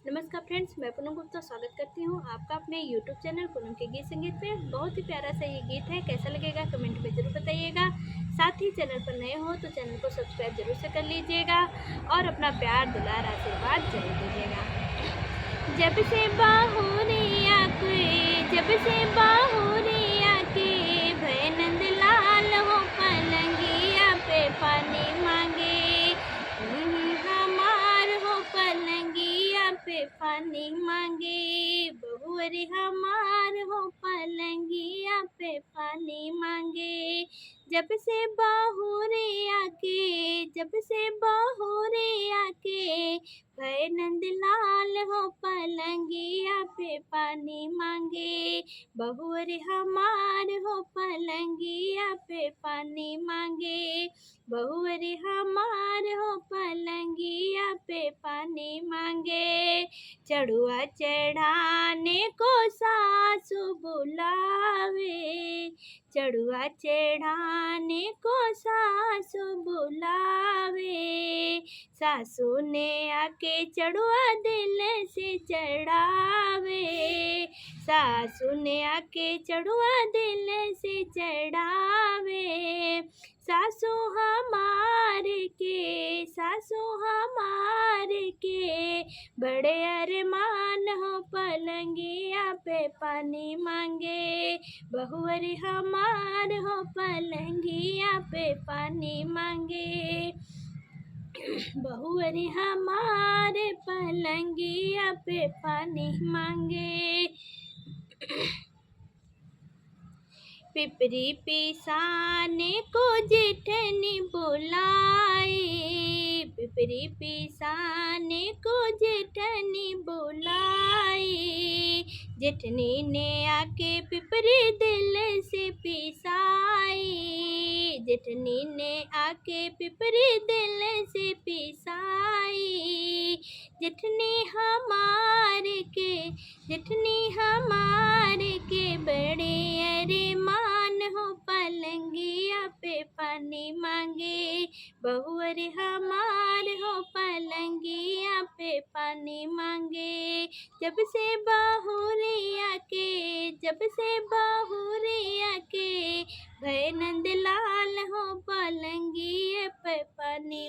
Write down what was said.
नमस्कार फ्रेंड्स, मैं पूनम गुप्ता स्वागत करती हूँ आपका अपने यूट्यूब चैनल पूनम के गीत संगीत पे। बहुत ही प्यारा सा ये गीत है, कैसा लगेगा कमेंट में ज़रूर बताइएगा। साथ ही चैनल पर नए हो तो चैनल को सब्सक्राइब जरूर से कर लीजिएगा और अपना प्यार दुलार आशीर्वाद जरूर दीजिएगा। जब से बाहुरिया के भय नंद लाल हो पलंगिया पे पानी मांगे। हमार हो पलंगिया पे पानी मांगे। बहुअरी हमार हो पलंगिया पे पानी मांगे। जब से बाहुरिया के भय नंदलाल हो पलंगिया पे पानी मांगे। बहुअरी हमार हो पलंगिया पे पानी मांगे। बहुअरी हमार हो पलंगिया पे पानी मांगे। चढ़ुआ चढ़ाने को सासू बुलावे। चढ़ुआ चढ़ाने को सासू बुलावे। सासू ने आके चढ़ुआ दिल से चढ़ावे। सासू ने आके चढ़ुआ दिल से चढ़ावे। सासू हमारे के बड़े अरमान हो पलंगिया पे पानी मांगे। बहुअरी हमार हो पलंगिया पे पानी मांगे। बहुअरी हमारे पलंगिया पे पानी मांगे। पिपरी पिसाने को जेठनी बुलाई। पिपरी पिसाने को जेठनी बुलाई। जेठनी ने आके पिपरी दिल से पिसाई। जेठनी ने आके पिपरी दिल से पिसाई। जेठनी हमारे के बड़े अरमान हो पलंगिया पे पानी मांगे। बहुअरी हमार हो पलंगिया पे पानी मांगे। जब से बाहुरिया के भय नंदलाल हो पलंगिया पे पानी